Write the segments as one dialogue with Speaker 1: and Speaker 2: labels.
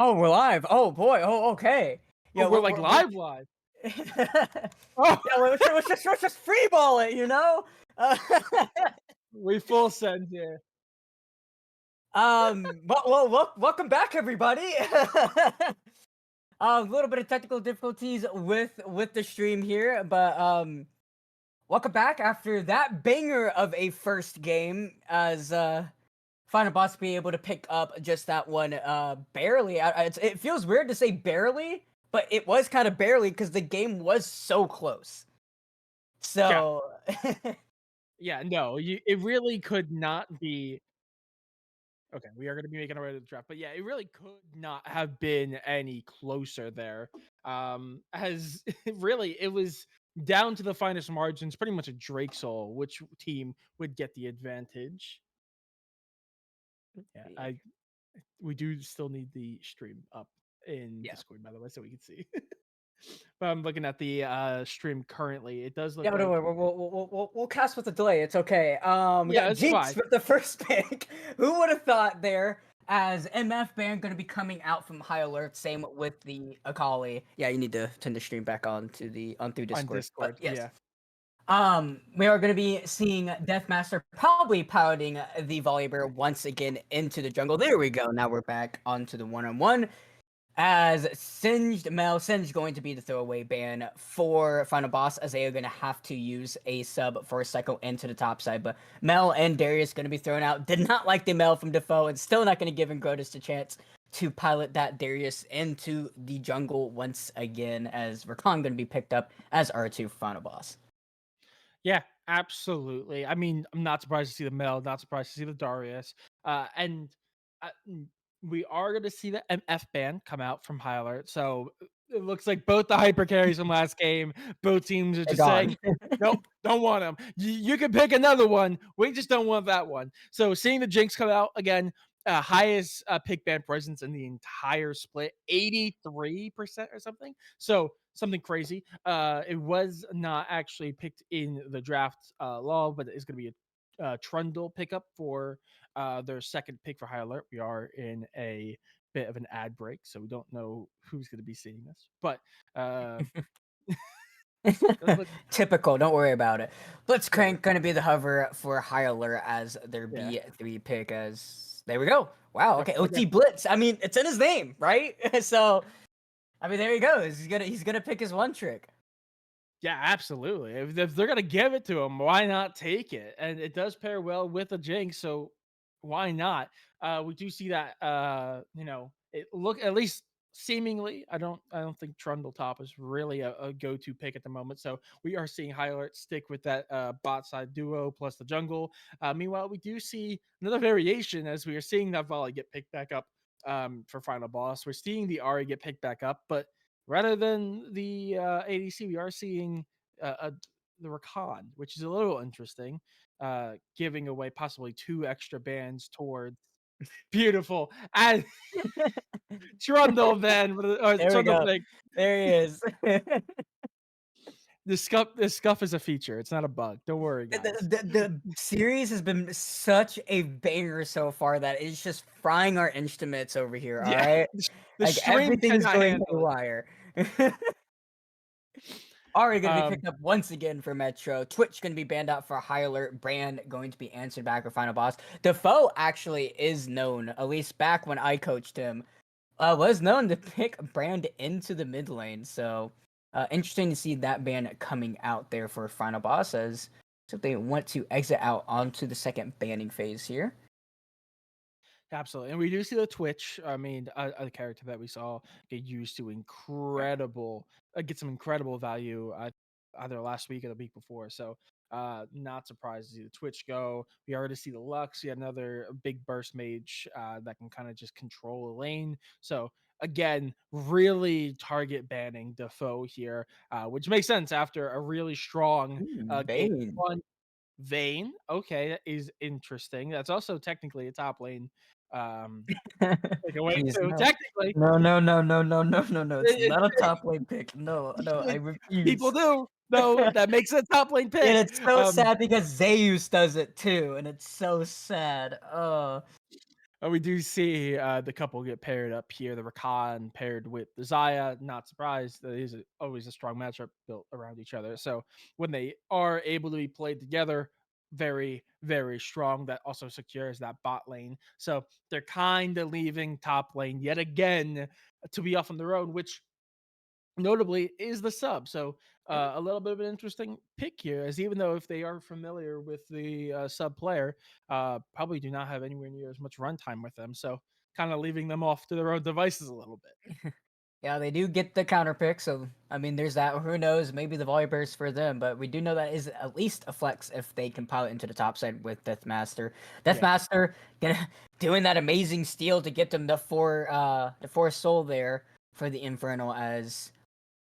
Speaker 1: Oh, we're live. Oh boy. Oh, okay.
Speaker 2: Oh,
Speaker 1: Yeah,
Speaker 2: we're like live live. Oh,
Speaker 1: yeah. Let's just freeball it. Uh,
Speaker 2: we full send here.
Speaker 1: welcome back, everybody. A little bit of technical difficulties with the stream here, but welcome back after that banger of a first game. As Final Boss be able to pick up just that one barely. It feels weird to say barely, but it was kind of barely because the game was so close.
Speaker 2: Yeah,
Speaker 1: So
Speaker 2: yeah, no, it really could not be. Okay, we are gonna be making our way to the draft, but yeah, it really could not have been any closer there. As really, it was down to the finest margins, pretty much a Drake soul, which team would get the advantage. Yeah, we do still need the stream up in
Speaker 1: yeah.
Speaker 2: Discord, by the way, so we can see. But I'm looking at the stream currently. It does
Speaker 1: Yeah,
Speaker 2: look
Speaker 1: don't
Speaker 2: like,
Speaker 1: worry. We'll cast with a delay. It's okay. We
Speaker 2: yeah,
Speaker 1: got
Speaker 2: it's
Speaker 1: Jinx
Speaker 2: fine.
Speaker 1: with the first pick. Who would have thought there? As MF band going to be coming out from High Alert. Same with the Akali. Yeah, you need to turn the stream back on through
Speaker 2: On
Speaker 1: Discord. But
Speaker 2: Discord,
Speaker 1: yes,
Speaker 2: yeah.
Speaker 1: we are going to be seeing Deathmaster probably piloting the Volibear once again into the jungle. There we go. Now we're back onto the one-on-one. As Singed going to be the throwaway ban for Final Boss, as they are going to have to use a sub for a cycle into the top side. But Mel and Darius going to be thrown out. Did not like the Mel from Defoe, and still not going to give Ingrotus a chance to pilot that Darius into the jungle once again, as Rakan going to be picked up as R2 Final Boss.
Speaker 2: Yeah, absolutely. I mean, I'm not surprised to see the Mel, not surprised to see the Darius. And we are going to see the MF ban come out from High Alert. So it looks like both the hyper carries from last game, both teams are
Speaker 1: They're
Speaker 2: just
Speaker 1: gone.
Speaker 2: saying, nope, don't want them. You can pick another one. We just don't want that one. So seeing the Jinx come out again, highest pick ban presence in the entire split, 83% or something. So something crazy. It was not actually picked in the draft law, but it's going to be a Trundle pickup for their second pick for High Alert. We are in a bit of an ad break, so we don't know who's going to be seeing this. But look,
Speaker 1: Typical, don't worry about it.
Speaker 2: yeah,
Speaker 1: Blitzcrank gonna be the hover for High Alert as their
Speaker 2: yeah,
Speaker 1: B3 pick. As there we go. Wow.
Speaker 2: yep,
Speaker 1: Okay.
Speaker 2: okay.
Speaker 1: OT Blitz. I mean, it's in his name, right? So I mean, there he goes. He's gonna pick his one trick.
Speaker 2: Yeah, absolutely. If they're gonna give it to him, why not take it? And it does pair well with a Jinx, so why not? We do see that it look at least seemingly. I don't think Trundle Top is really a go-to pick at the moment. So we are seeing High Alert stick with that bot side duo plus the jungle. Meanwhile, we do see another variation as we are seeing that volley get picked back up for Final Boss. We're seeing the Ari get picked back up, but rather than the ADC, we are seeing the Rakan, which is a little interesting, giving away possibly 2 extra bans towards beautiful and Trundle ban or
Speaker 1: There we
Speaker 2: Trundle
Speaker 1: go.
Speaker 2: pick.
Speaker 1: There he is.
Speaker 2: The scuff is a feature. It's not a bug. Don't worry,
Speaker 1: the,
Speaker 2: guys.
Speaker 1: the series has been such a banger so far that it's just frying our instruments over here. All
Speaker 2: Yeah,
Speaker 1: right,
Speaker 2: the
Speaker 1: like
Speaker 2: stream
Speaker 1: everything's
Speaker 2: cannot
Speaker 1: going
Speaker 2: handle it.
Speaker 1: haywire. Already going to be
Speaker 2: Um,
Speaker 1: picked up once again for Metro. Twitch going to be banned out for a High Alert. Brand going to be answered back for Final Boss. Defoe actually is known, at least back when I coached him, was known to pick Brand into the mid lane. So interesting to see that ban coming out there for Final Boss as so they want to exit out onto the second banning phase here.
Speaker 2: Absolutely, and we do see the Twitch. I mean, a character that we saw get used to get some incredible value either last week or the week before. So, not surprised to see the Twitch go. We already see the Lux. We had another big burst mage that can kind of just control a lane. So again, really target banning Defoe here, which makes sense after a really strong game
Speaker 1: Bane.
Speaker 2: one. Vayne, okay, that is interesting. That's also technically a top lane, like a way
Speaker 1: Please
Speaker 2: too.
Speaker 1: no.
Speaker 2: Technically,
Speaker 1: No, no, no, no, no, no, no, no. It's
Speaker 2: it
Speaker 1: not a top lane pick. No, no, I
Speaker 2: people
Speaker 1: refuse.
Speaker 2: do. No, that makes a top lane
Speaker 1: And
Speaker 2: pick.
Speaker 1: it's so sad because Zeus does it too, and it's so sad.
Speaker 2: We do see the couple get paired up here. The Rakan paired with the Zaya. Not surprised. That is always a strong matchup built around each other. So when they are able to be played together, very, very strong. That also secures that bot lane. So they're kind of leaving top lane yet again to be off on their own, which notably is the sub. So a little bit of an interesting pick here, as even though if they are familiar with the sub player, probably do not have anywhere near as much runtime with them. So kind of leaving them off to their own devices a little bit.
Speaker 1: Yeah, they do get the counter pick, so I mean, there's that. Who knows? Maybe the volley burst for them, but we do know that is at least a flex if they can pilot into the top side with Deathmaster.
Speaker 2: Yeah.
Speaker 1: Deathmaster gonna doing that amazing steal to get them the four soul there for the Infernal, as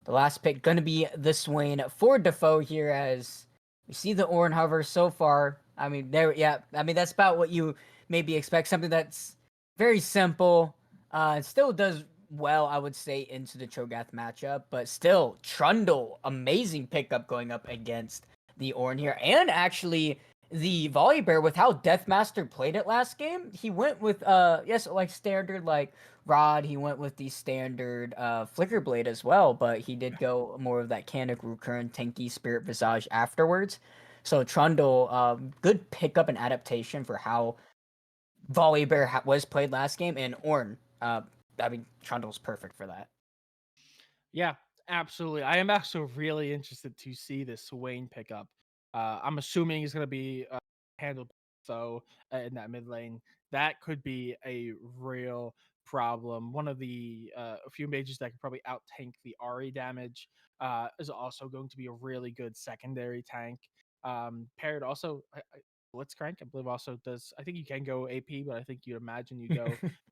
Speaker 1: the last pick gonna be the Swain for Defoe here, as we see the Orin hover so far. I mean, I mean, that's about what you maybe expect. Something that's very simple. It still does well, I would say, into the Cho'Gath matchup, but still, Trundle, amazing pickup going up against the Orin here. And actually, the Volibear, with how Deathmaster played it last game, he went with, yes, like standard, like, Rod, he went with the standard Flicker Blade as well, but he did go more of that Canic, Recurrent, Tanky, Spirit Visage afterwards. So Trundle, good pickup and adaptation for how Volibear was played last game, and Ornn, I mean, Trundle's perfect for that.
Speaker 2: Yeah, absolutely. I am also really interested to see this Swain pickup. I'm assuming he's going to be handled so in that mid lane. That could be a real problem. One of the a few mages that could probably out tank the Ari damage is also going to be a really good secondary tank. Paired also, Blitzcrank, I believe, also does. I think you can go AP, but I think you'd imagine you go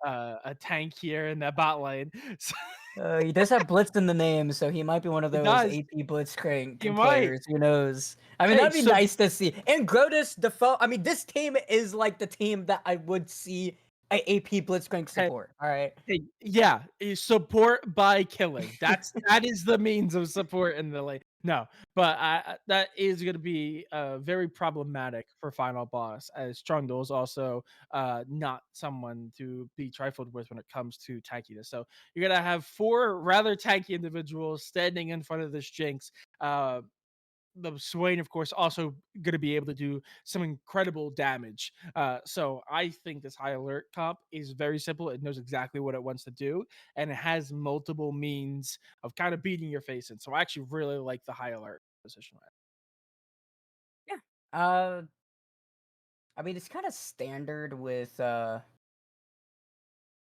Speaker 2: a tank here in that bot lane. So,
Speaker 1: He does have Blitz in the name, so he might be one of
Speaker 2: he
Speaker 1: those
Speaker 2: does.
Speaker 1: AP
Speaker 2: He
Speaker 1: Blitzcrank
Speaker 2: might.
Speaker 1: players. Who knows? I mean,
Speaker 2: Hey,
Speaker 1: that'd be
Speaker 2: so
Speaker 1: nice to see. And Grotus, Defoe. I mean, this team is like the team that I would see a AP Blitzcrank
Speaker 2: hey,
Speaker 1: support. All right.
Speaker 2: yeah, support by killing. That is the means of support in the lane. No, but that is going to be very problematic for final boss, as Trundle is also not someone to be trifled with when it comes to tankiness. So you're gonna have four rather tanky individuals standing in front of this Jinx. The Swain, of course, also going to be able to do some incredible damage. So I think this high alert comp is very simple. It knows exactly what it wants to do, and it has multiple means of kind of beating your face in. So I actually really like the high alert position.
Speaker 1: Yeah. I mean, it's kind of standard with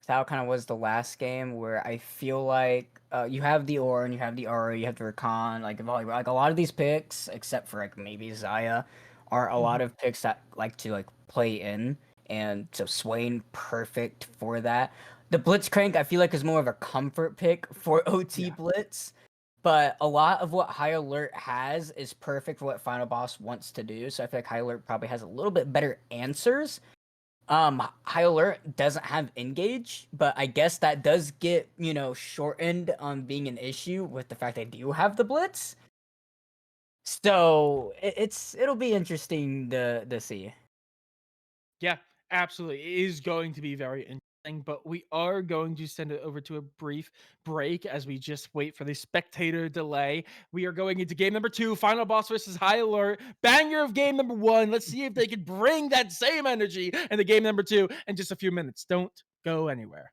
Speaker 1: how it kind of was the last game, where I feel like you have the Ornn, you have the Aura, you have the Rakan, like volleyball. Like a lot of these picks, except for like maybe Zaya, are a lot
Speaker 2: Mhm.
Speaker 1: of picks that like to like play in, and so Swain perfect for that. The Blitzcrank I feel like is more of a comfort pick for OT
Speaker 2: Yeah.
Speaker 1: Blitz, but a lot of what High Alert has is perfect for what Final Boss wants to do. So I feel like High Alert probably has a little bit better answers. High Alert doesn't have engage, but I guess that does get, shortened on being an issue with the fact they do have the blitz. So it'll be interesting to see.
Speaker 2: Yeah, absolutely. It is going to be very interesting, but we are going to send it over to a brief break as we just wait for the spectator delay. We are going into game number 2, final boss versus high alert, banger of game number 1. Let's see if they can bring that same energy in the game number 2 in just a few minutes. Don't go anywhere.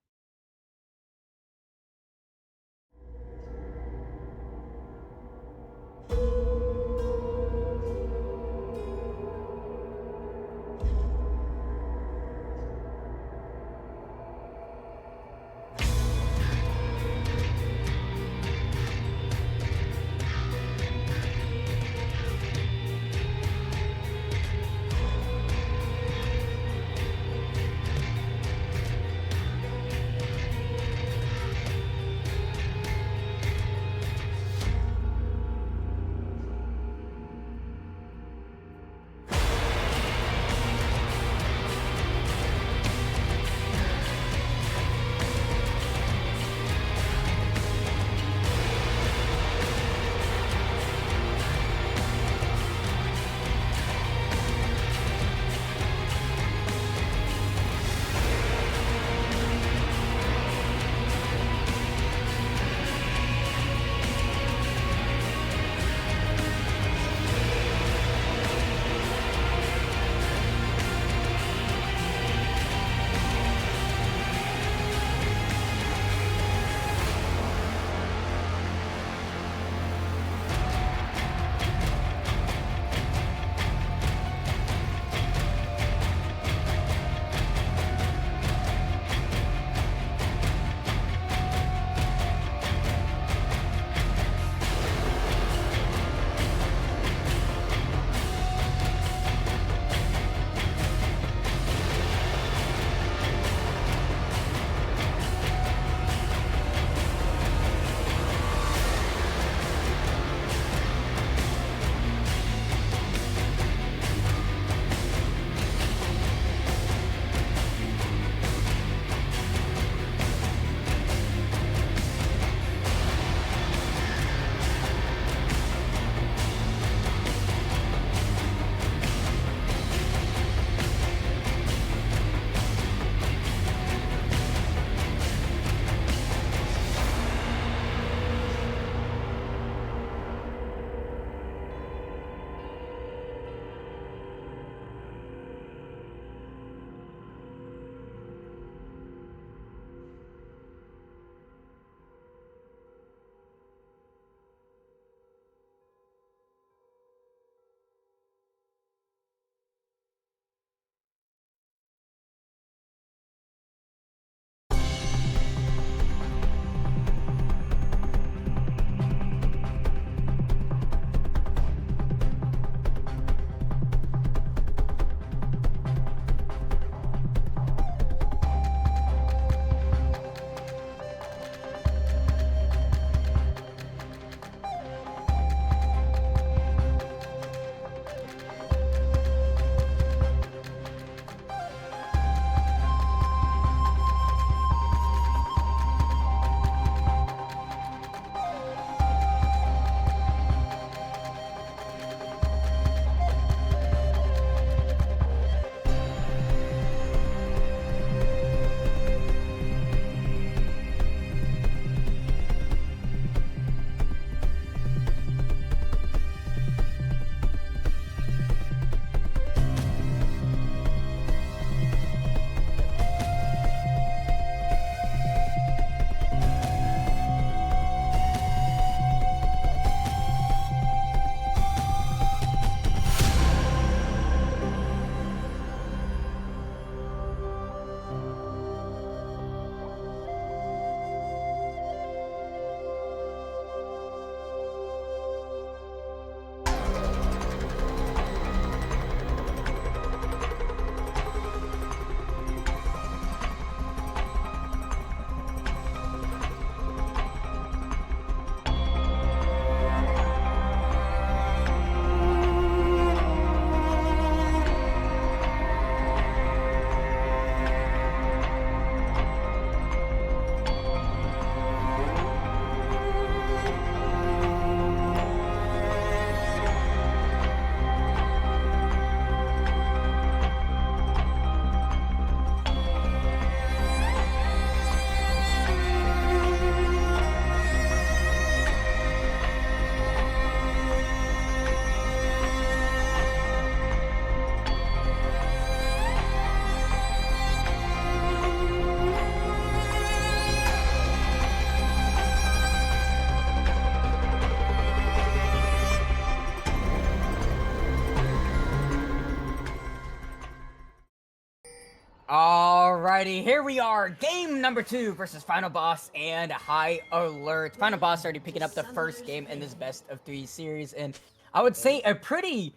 Speaker 1: Alrighty, here we are. Game number 2 versus Final Boss and High Alert. Final Boss already picking up the first game in this best of 3 series, and I would say a pretty,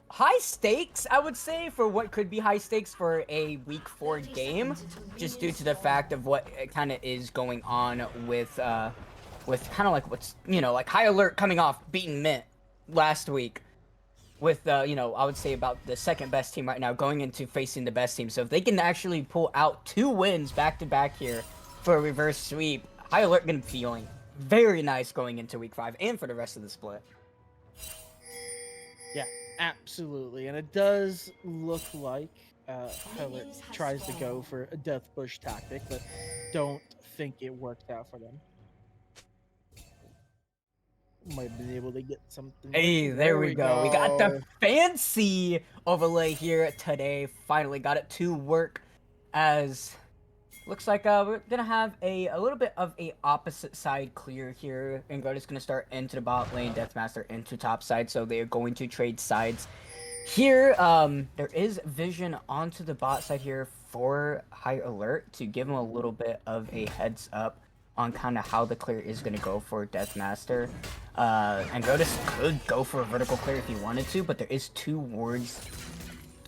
Speaker 1: high stakes, I would say, for what could be high stakes for a week 4 game, just due to the fact of what kind of is going on with kind of like what's, like High Alert coming off beating Mint last week. With, I would say about the second best team right now going into facing the best team. So if they can actually pull out 2 wins back-to-back here for a reverse sweep, High Alert going to be feeling very nice going into week 5 and for the rest of the split.
Speaker 2: Yeah, absolutely. And it does look like High Alert tries to go for a death push tactic, but don't think it worked out for them. Might have been able to get something.
Speaker 1: Hey, there we go. We got the fancy overlay here today. Finally got it to work, as looks like we're gonna have a little bit of a opposite side clear here. Ingoda's gonna start into the bot lane, Deathmaster into top side, so they are going to trade sides. Here, there is vision onto the bot side here for High Alert to give him a little bit of a heads up on kind of how the clear is going to go for Deathmaster. And Godus could go for a vertical clear if he wanted to, but there is 2 wards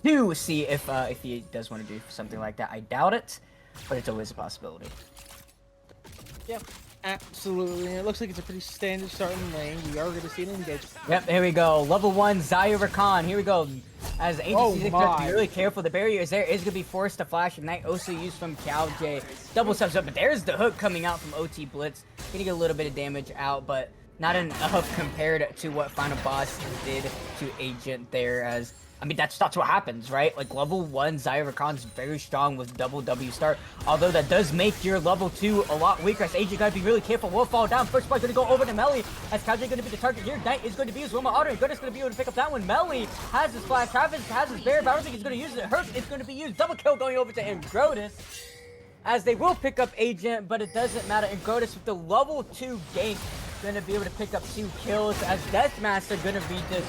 Speaker 1: to see if he does want to do something like that. I doubt it, but it's always a possibility.
Speaker 2: Yep, absolutely. And it looks like it's a pretty standard starting lane. We are going to see an engagement.
Speaker 1: Yep, here we go. Level 1, Zaya Rakan. Here we go. As Agency has to be really careful. The barrier is there. Is going to be forced to flash. Ignite also used from CalJ. Double steps up, but there's the hook coming out from OT Blitz. Going to get a little bit of damage out, but not enough compared to what Final Boss did to Agent there. As I mean, that's what happens, right? Like, level 1 Zaya Rakan's very strong with double W start. Although that does make your level 2 a lot weaker. As Agent gotta be really careful. Will fall down. First spot gonna go over to Melly. As Kaji gonna be the target here. Knight is going to be his Wilma Otter. And Goodness gonna be able to pick up that one. Melly has his flash. Travis has his bear, but I don't think he's gonna use it. Hurt is gonna be used. Double kill going over to Ingrodus. As they will pick up Agent, but it doesn't matter. Ingrodus with the level 2 gank gonna be able to pick up 2 kills. As Deathmaster gonna be just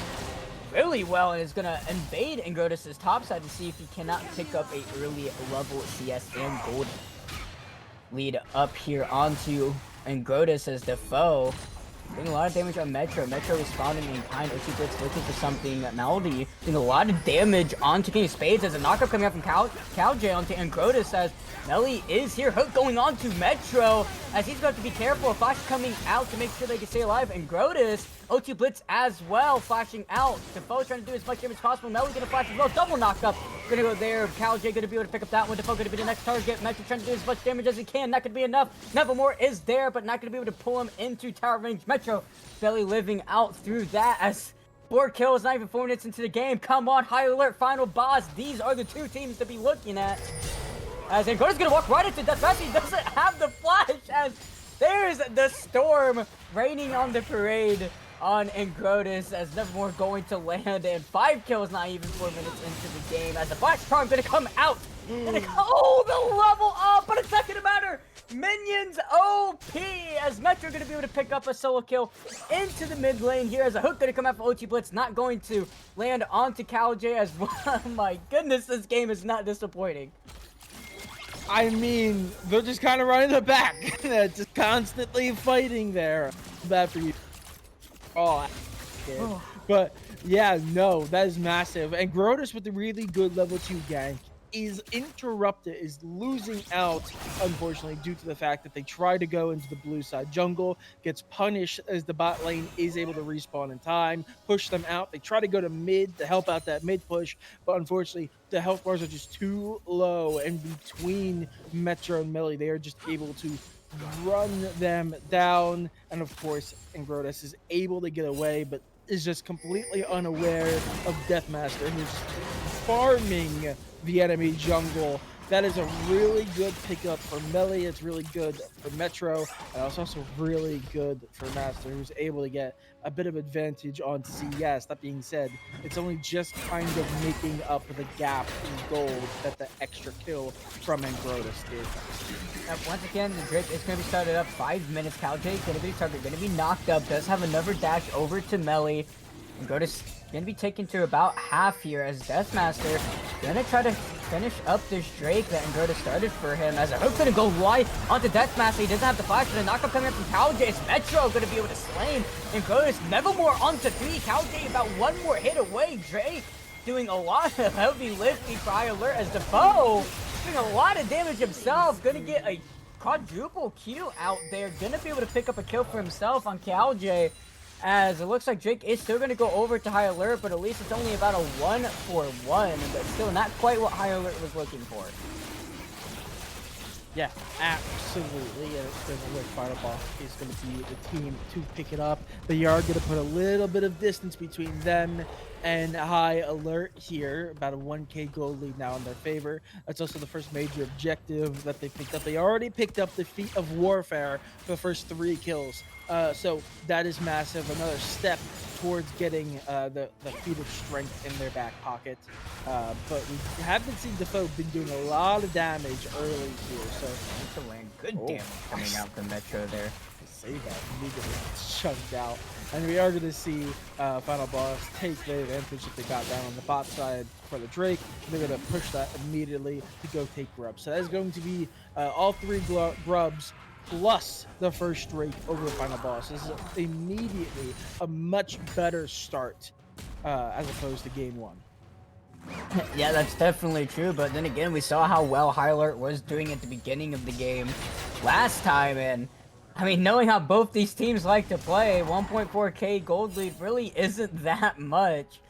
Speaker 1: really well and is gonna invade Ingrodus' top side to see if he cannot pick up a early level CS and gold lead up here onto Ingrodus as the foe. Doing a lot of damage on Metro. Metro responding in kind. OT Blitz looking for something. Melody doing a lot of damage onto King of Spades as a knockup coming up from CalJ onto Ingrodus as Melly is here. Hook going on to Metro as he's got to be careful. Flash coming out to make sure they can stay alive. Ingrodus, OT Blitz as well, flashing out. Defoe trying to do as much damage as possible. Melly gonna flash as well. Double knockup. Gonna go there. CalJ gonna be able to pick up that one. Defoe gonna be the next target. Metro trying to do as much damage as he can. Not gonna be enough. Nevermore is there, but not gonna be able to pull him into tower range. Metro barely living out through that as 4 kills, not even 4 minutes into the game. Come on, High Alert, Final Boss. These are the 2 teams to be looking at. As Angoda's gonna walk right into Deathmaster. He doesn't have the flash as there's the storm raining on the parade on Ingrodus as Nevermore going to land, and 5 kills not even 4 minutes into the game as the flash charm gonna come out. And oh, the level up, but it's not gonna matter. Minions OP as Metro gonna be able to pick up a solo kill into the mid lane here as a hook gonna come out for OT Blitz, not going to land onto CalJ as oh my goodness, this game is not disappointing.
Speaker 2: I mean, they're just kind of running the back. They're just constantly fighting there. Bad for you. Oh, but yeah, no, that is massive. And Grodus with the really good level 2 gank is interrupted, is losing out, unfortunately, due to the fact that they try to go into the blue side jungle, gets punished as the bot lane is able to respawn in time, push them out. They try to go to mid to help out that mid push, but unfortunately, the health bars are just too low, and between Metro and Melly, they are just able to run them down. And of course, Ingrodus is able to get away, but is just completely unaware of Deathmaster, who's farming the enemy jungle. That is a really good pickup for Melly. It's really good for Metro, and it's also really good for Master, who's able to get a bit of advantage on CS. That being said, it's only just kind of making up the gap in gold that the extra kill from Ingrodus did.
Speaker 1: Once again, the Drake is going to be started up 5 minutes. CalJ going to be target, going to be knocked up. Does have another dash over to Melly. Ingrodus going to be taken to about half here as Deathmaster going to try to finish up this Drake that Ingroda started for him, as a hook's gonna go wide onto Deathmaster. He doesn't have the flash, but a knockup coming up from CalJ. Is Metro gonna be able to slay him? Ingroda's Nevermore onto 3. CalJ about one more hit away. Drake doing a lot of heavy lifting for High Alert, as Defoe doing a lot of damage himself. Gonna get a quadruple Q out there. Gonna be able to pick up a kill for himself on CalJ, as it looks like Drake is still going to go over to High Alert, but at least it's only about a 1-for-1, but still not quite what High Alert was looking for.
Speaker 2: Yeah, absolutely. There's a Final Boss is going to be the team to pick it up. They are going to put a little bit of distance between them and High Alert here. About a 1k gold lead now in their favor. That's also the first major objective that they picked up. They already picked up the Feat of Warfare for the first 3 kills. So that is massive. Another step towards getting the Feat of Strength in their back pocket. But we haven't seen Defoe been doing a lot of damage early here. So
Speaker 1: to land good damage coming out from Metro there.
Speaker 2: Say that immediately chunked out. And we are going to see Final Boss take the advantage that they got down on the bot side for the Drake. They're going to push that immediately to go take Grubs. So that is going to be all 3 Grubs plus the first Drake over the Final Boss. This is immediately a much better start as opposed to game 1.
Speaker 1: Yeah, that's definitely true, but then again, we saw how well High Alert was doing at the beginning of the game last time, and I mean, knowing how both these teams like to play, 1.4k gold lead really isn't that much,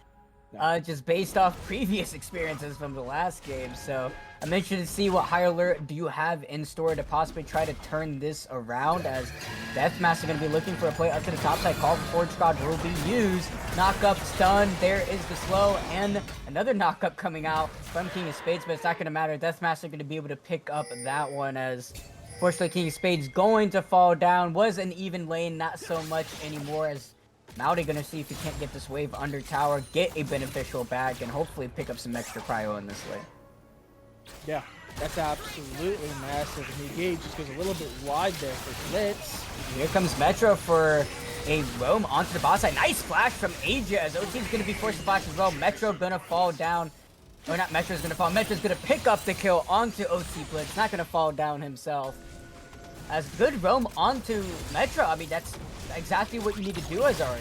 Speaker 1: just based off previous experiences from the last game. So I'm interested to see what High Alert do you have in store to possibly try to turn this around, as Deathmaster going to be looking for a play up to the top side. Call for Forge God will be used. Knockup, stun, there is the slow, and another knockup coming out from King of Spades, but it's not going to matter. Deathmaster going to be able to pick up that one, as fortunately King of Spades going to fall down. Was an even lane, not so much anymore, as Maudi gonna see if he can't get this wave under tower, get a beneficial back, and hopefully pick up some extra cryo in this lane.
Speaker 2: Yeah, that's absolutely massive. And the gauge just goes a little bit wide there for Blitz.
Speaker 1: Here comes Metro for a roam onto the boss side. Nice flash from Asia, as OT's gonna be forced to flash as well. Metro gonna fall down. Or not Metro's gonna fall. Metro's gonna pick up the kill onto OT Blitz. Not gonna fall down himself. As good roam onto Metro. I mean, that's exactly what you need to do as Ari.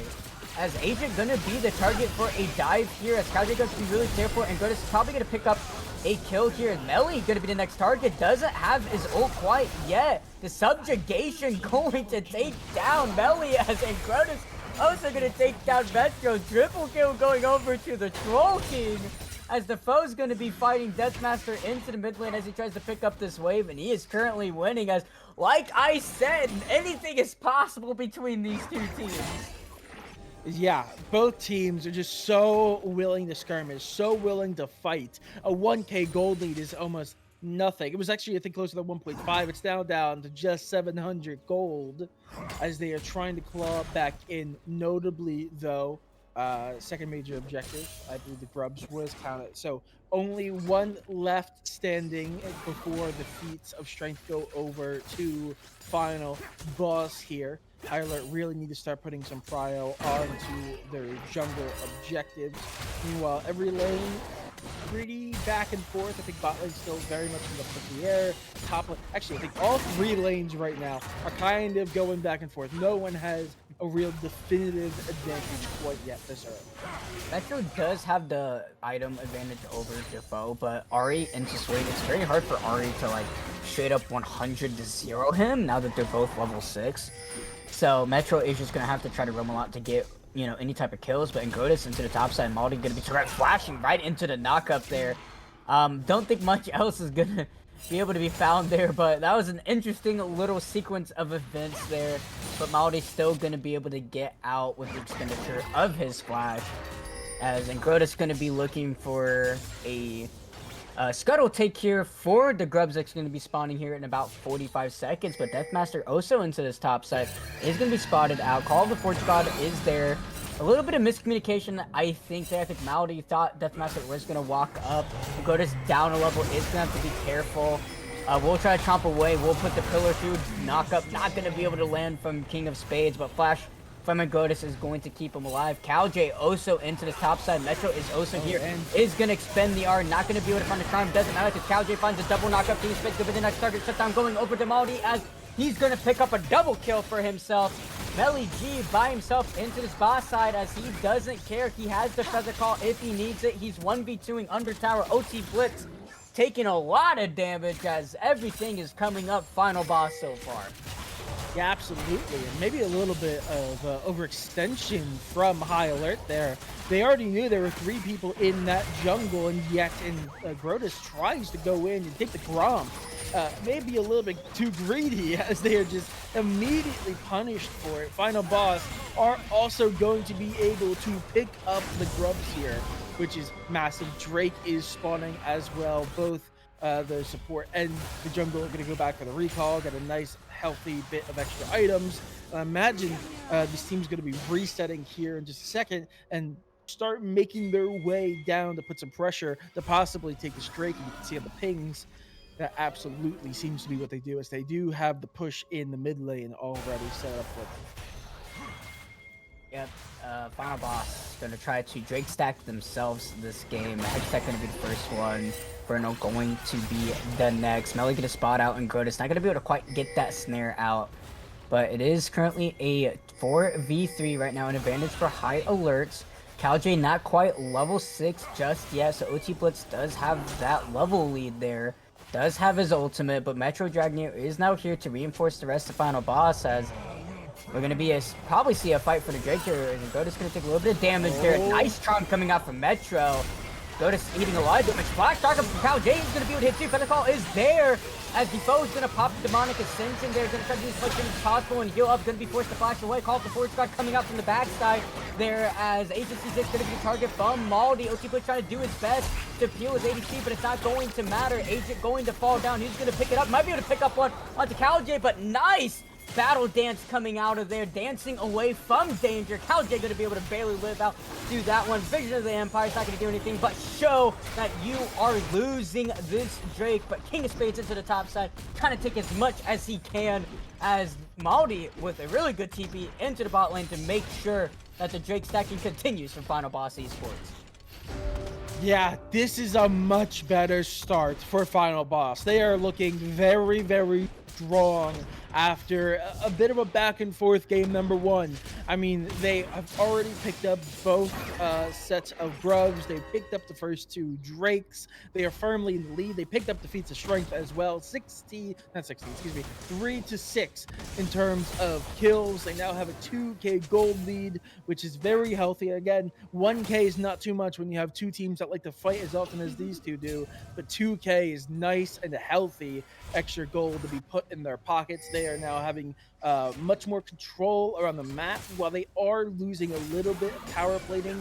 Speaker 1: As Agent gonna be the target for a dive here, as Kaji goes to be really careful, and Goddess is probably gonna pick up a kill here. Melly gonna be the next target. Doesn't have his ult quite yet. The subjugation going to take down Melly, as Incrodus also gonna take down Metro. Triple kill going over to the Troll King, as the foe's going to be fighting Deathmaster into the mid lane as he tries to pick up this wave, and he is currently winning, as, like I said, anything is possible between these two teams.
Speaker 2: Yeah, both teams are just so willing to skirmish, so willing to fight. A 1k gold lead is almost nothing. It was actually, I think, closer to 1.5. It's now down to just 700 gold, as they are trying to claw back in. Notably, though, second major objective, I believe the Grubs was counted. So only 1 left standing before the feats of strength go over to Final Boss here. High Alert really need to start putting some prio onto their jungle objectives. Meanwhile, every lane pretty back and forth. I think bot lane still very much in the air. Top lane, actually, I think all 3 lanes right now are kind of going back and forth. No one has a real definitive advantage quite yet this early.
Speaker 1: Metro does have the item advantage over Defoe, but Ari into swing, it's very hard for Ari to like straight up 100 to 0 him now that they're both level 6. So Metro is just gonna have to try to roam a lot to get, you know, any type of kills, but Ingrotus into the top side, Maldi gonna be flashing right into the knockup there. Don't think much else is gonna be able to be found there, but that was an interesting little sequence of events there. But Maldi's still gonna be able to get out with the expenditure of his flash, as Ingrotus gonna be looking for a scuttle take here for the Grubs that's going to be spawning here in about 45 seconds, but Deathmaster also into this top side is going to be spotted out. Call of the Forge God is there. A little bit of miscommunication, I think, there. I think Maldi thought Deathmaster was going to walk up. Go just down a level, is going to have to be careful. We'll try to chomp away. We'll put the pillar through. Knock up, not going to be able to land from King of Spades, but Flash from Goddess is going to keep him alive. CalJ also into the top side. Metro is also here.
Speaker 2: And
Speaker 1: Is going to expend the R. Not going to be able to find the charm. Doesn't matter because CalJ finds a double knockup. Team Space go with the next target shutdown going over to Maldi as he's going to pick up a double kill for himself. Melly G by himself into this boss side as he doesn't care. He has the Feather Call if he needs it. He's 1v2ing under tower. OT Blitz taking a lot of damage as everything is coming up final boss so far.
Speaker 2: Yeah, absolutely. And maybe a little bit of overextension from High Alert there. They already knew there were 3 people in that jungle, and yet Grotus tries to go in and take the Grom. Maybe a little bit too greedy as they are just immediately punished for it. Final boss are also going to be able to pick up the grubs here, which is massive. Drake is spawning as well. Both the support and the jungle are going to go back for the recall, get a nice healthy bit of extra items. Imagine this team's going to be resetting here in just a second and start making their way down to put some pressure to possibly take this Drake. And you can see on the pings that absolutely seems to be what they do, as they do have the push in the mid lane already set up for them.
Speaker 1: Yep, final boss gonna try to Drake stack themselves this game. Hextech gonna be the first one. Bruno going to be the next. Melly gonna spot out and Grotus not gonna be able to quite get that snare out. But it is currently a 4v3 right now, an advantage for High Alerts. CalJ not quite level 6 just yet, so OT Blitz does have that level lead there. Does have his ultimate, but Metro Dragoneer is now here to reinforce the rest of Final Boss as we're going to be probably see a fight for the Drake here. And Goda's going to take a little bit of damage there. Nice charm coming out from Metro. Goda's eating a lot of damage. Flash Dark up from CalJ is going to be able to hit too. Feather Call is there as Defoe is going to pop Demonic Ascension there. Going to try to do as much damage as possible and heal up. Going to be forced to flash away. Call for Forward Squad coming out from the backside there as Agency 6 going to be the target from Maldi. OT Blitz trying to do his best to peel his ADC, but it's not going to matter. Agent going to fall down. He's going to pick it up. Might be able to pick up one onto CalJ, but nice battle dance coming out of there, dancing away from danger. CalJ going to be able to barely live out through that one. Vision of the Empire is not going to do anything but show that you are losing this Drake. But King of Spades into the top side, trying to take as much as he can as Maldi with a really good TP into the bot lane to make sure that the Drake stacking continues for Final Boss Esports.
Speaker 2: Yeah, this is a much better start for Final Boss. They are looking very, very strong after a bit of a back and forth game number 1. I mean, they have already picked up both sets of grubs. They picked up the first 2 Drakes. They are firmly in the lead. They picked up the feats of strength as well. 3 to 6 in terms of kills. They now have a 2k gold lead, which is very healthy. Again, 1k is not too much when you have 2 teams that like to fight as often as these 2 do, but 2k is nice and healthy extra gold to be put in their pockets. They are now having much more control around the map, while they are losing a little bit of power plating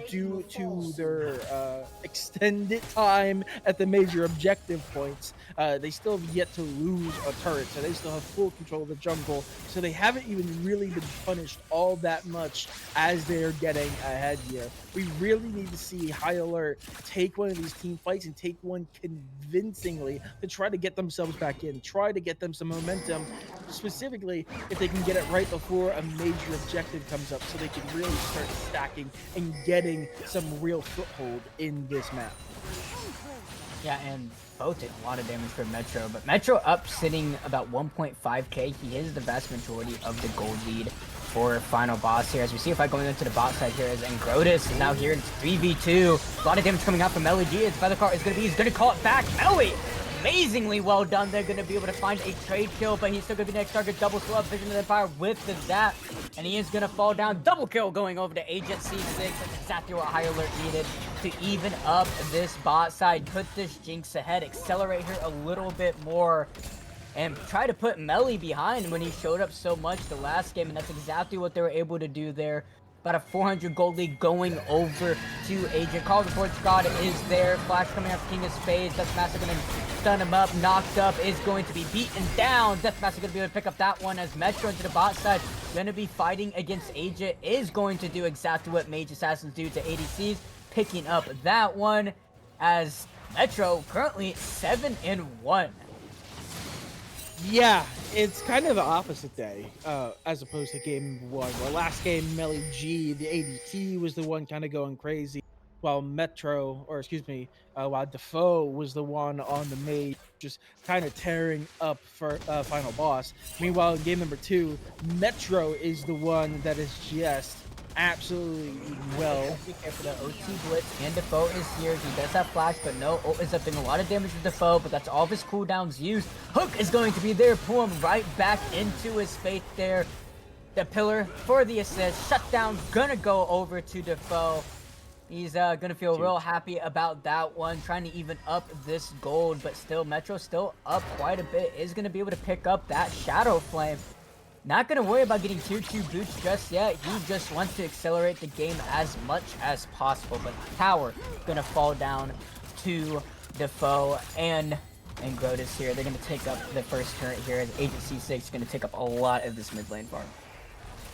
Speaker 2: due to their extended time at the major objective points. They still have yet to lose a turret, so they still have full control of the jungle, so they haven't even really been punished all that much as they're getting ahead here. We really need to see High Alert take one of these team fights and take one convincingly to try to get themselves back in, try to get them some momentum, specifically if they can get it right before a major objective comes up, so they can really start stacking and getting some real foothold in this map.
Speaker 1: Yeah, and both did a lot of damage for Metro, but Metro up sitting about 1.5k. He is the vast majority of the gold lead for Final Boss here. As we see if I go into the bot side here, as Grotus is now here. It's 3v2. A lot of damage coming out from Melly G. His Feather Cart is going to be, he's going to call it back. Melly! Amazingly well done. They're going to be able to find a trade kill, but he's still going to be next target. Double slow up Vision of the Empire with the zap, and he is going to fall down. Double kill going over to Agent C6. That's exactly what High Alert needed to even up this bot side. Put this Jinx ahead, accelerate her a little bit more, and try to put Melly behind when he showed up so much the last game, and that's exactly what they were able to do there. About a 400 gold lead going over to Agent. Call the Forward Squad is there. Flash coming out King of Spades. Deathmaster going to stun him up. Knocked up is going to be beaten down. Deathmaster going to be able to pick up that one as Metro into the bot side. Going to be fighting against Agent. Is going to do exactly what Mage Assassins do to ADCs. Picking up that one as Metro currently 7-1.
Speaker 2: Yeah, it's kind of the opposite day, as opposed to game one. Where last game, Melly G, the ADT, was the one kind of going crazy, while while Defoe was the one on the main, just kind of tearing up for final boss. Meanwhile, in game number two, Metro is the one that is just absolutely eating well.
Speaker 1: Be careful, the OT Blitz and Defoe is here. He does have Flash, but no, ult is up doing a lot of damage with Defoe, but that's all of his cooldowns used. Hook is going to be there, pull him right back into his fate there. The pillar for the assist. Shutdown gonna go over to Defoe. He's gonna feel real happy about that one, trying to even up this gold, but still, Metro still up quite a bit, is gonna be able to pick up that Shadow Flame. Not going to worry about getting tier 2 boots just yet. He just wants to accelerate the game as much as possible. But tower going to fall down to Defoe and Grotus here. They're going to take up the first turret here as Agent C6 is going to take up a lot of this mid lane farm.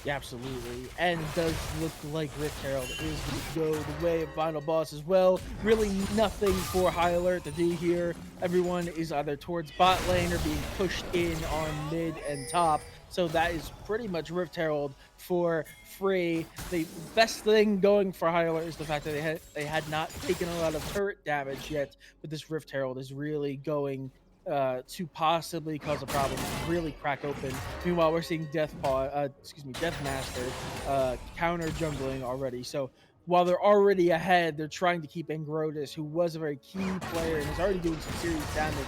Speaker 2: Yeah, absolutely. And it does look like Rift Herald is going to go the way of Final Boss as well. Really nothing for High Alert to do here. Everyone is either towards bot lane or being pushed in on mid and top. So that is pretty much Rift Herald for free. The best thing going for High Alert is the fact that they had not taken a lot of turret damage yet, but this Rift Herald is really going to possibly cause a problem, really crack open. Meanwhile, we're seeing Deathmaster counter jungling already. So while they're already ahead, they're trying to keep Engrotus, who was a very key player and is already doing some serious damage